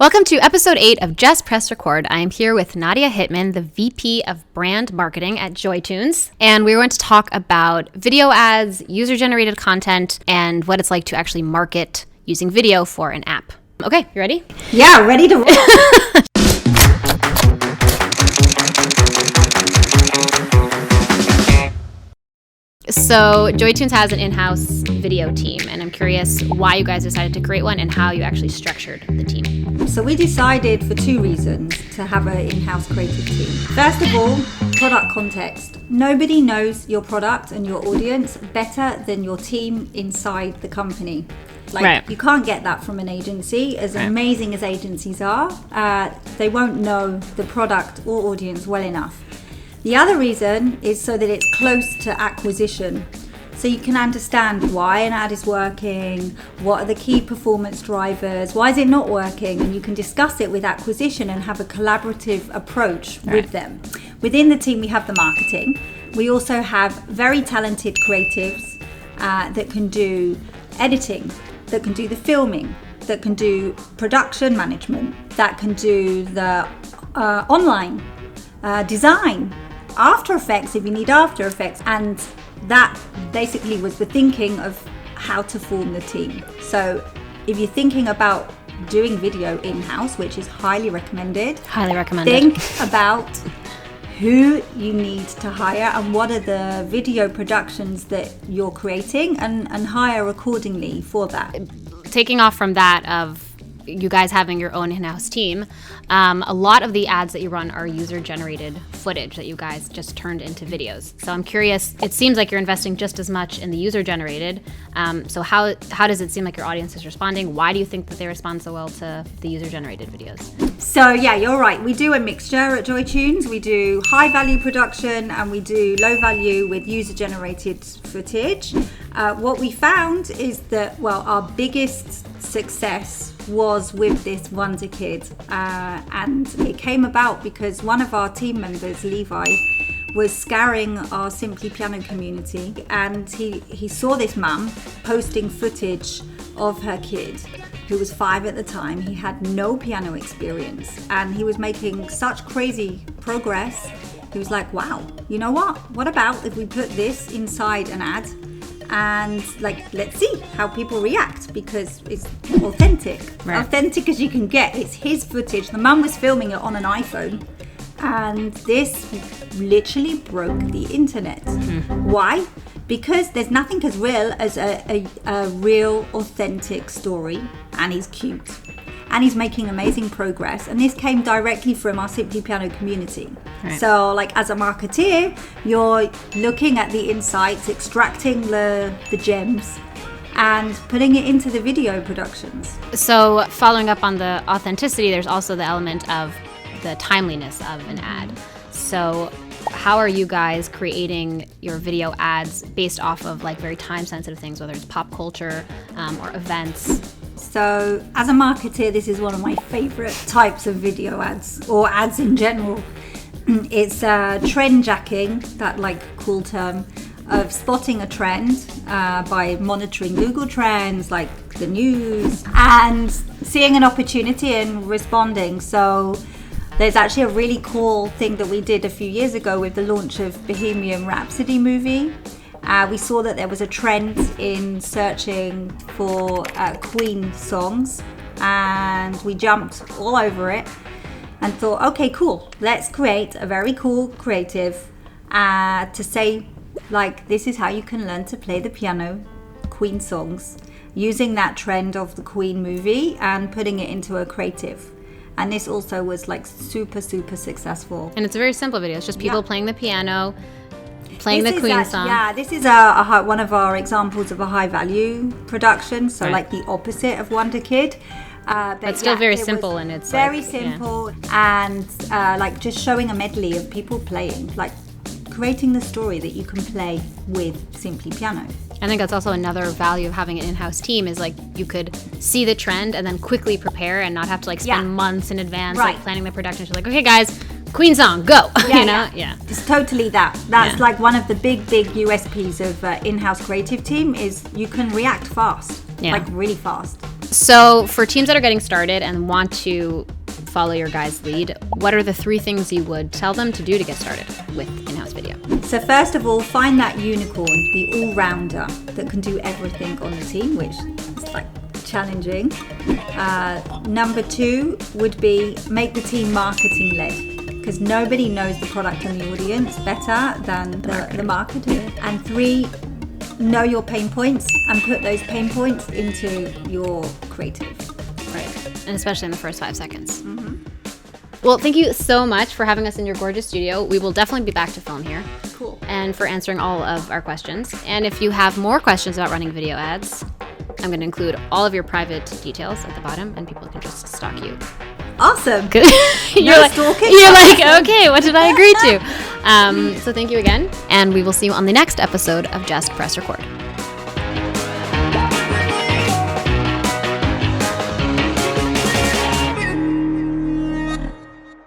Welcome to episode 8 of Just Press Record. I am here with Nadia Hitman, the VP of Brand Marketing at JoyTunes, and we're going to talk about video ads, user-generated content, and what it's like to actually market using video for an app. Okay, you ready? Yeah, ready to roll. So JoyTunes has an in-house video team, and I'm curious why you guys decided to create one and how you actually structured the team. So we decided for two reasons to have an in-house creative team. First of all, product context. Nobody knows your product and your audience better than your team inside the company. You can't get that from an agency. As amazing as agencies are, they won't know the product or audience well enough. The other reason is so that it's close to acquisition. So you can understand why an ad is working, what are the key performance drivers, why is it not working, and you can discuss it with acquisition and have a collaborative approach with them. Within the team, we have the marketing. We also have very talented creatives that can do editing, that can do the filming, that can do production management, that can do the online design, After Effects if you need After Effects, and that basically was the thinking of how to form the team. So if you're thinking about doing video in-house, which is highly recommended, think about who you need to hire and what are the video productions that you're creating, and hire accordingly for that. Taking off from that of you guys having your own in-house team, a lot of the ads that you run are user-generated footage that you guys just turned into videos. So I'm curious, it seems like you're investing just as much in the user-generated. So how does it seem like your audience is responding? Why do you think that they respond so well to the user-generated videos? So yeah, you're right. We do a mixture at JoyTunes. We do high-value production and we do low-value with user-generated footage. What we found is that, our biggest success was with this Wonder Kid, and it came about because one of our team members, Levi, was scouring our Simply Piano community, and he saw this mum posting footage of her kid who was 5 at the time. He had no piano experience and he was making such crazy progress. He was like, wow, you know what about if we put this inside an ad and let's see how people react, because it's authentic as you can get. It's his footage. The mum was filming it on an iPhone, and this literally broke the internet. Why? Because there's nothing as real as a real authentic story, and he's cute and he's making amazing progress, and this came directly from our Simply Piano community. So as a marketeer, you're looking at the insights, extracting the gems and putting it into the video productions. So following up on the authenticity, there's also the element of the timeliness of an ad. So how are you guys creating your video ads based off of very time sensitive things, whether it's pop culture or events? So as a marketer, this is one of my favorite types of video ads, or ads in general. It's trendjacking, that cool term of spotting a trend by monitoring Google Trends, like the news, and seeing an opportunity and responding. So there's actually a really cool thing that we did a few years ago with the launch of Bohemian Rhapsody movie. We saw that there was a trend in searching for Queen songs, and we jumped all over it and thought, okay, cool, let's create a very cool creative to say, this is how you can learn to play the piano, Queen songs, using that trend of the Queen movie and putting it into a creative. And this also was super, super successful. And it's a very simple video. It's just people playing the piano, playing the Queen song. Yeah, this is one of our examples of a high-value production. So the opposite of Wonder Kid. But still very simple, and it's very simple, and just showing a medley of people playing, creating the story that you can play with Simply Piano. I think that's also another value of having an in-house team is you could see the trend and then quickly prepare and not have to spend months in advance planning the production. You're okay guys, Queen song, go. Yeah. It's totally that. That's one of the big USPs of in-house creative team is you can react fast, really fast. So for teams that are getting started and want to follow your guys' lead, what are the 3 things you would tell them to do to get started with in-house video? So first of all, find that unicorn, the all-rounder that can do everything on the team, which is like challenging. Number 2 would be make the team marketing led, because nobody knows the product and the audience better than the marketer. And 3, know your pain points and put those pain points into your creative. Right, and especially in the first 5 seconds. Well, thank you so much for having us in your gorgeous studio. We will definitely be back to film here. Cool. And for answering all of our questions. And if you have more questions about running video ads, I'm going to include all of your private details at the bottom, and people can just stalk you. Awesome. You're like, okay, what did I agree to? So thank you again, and we will see you on the next episode of Just Press Record.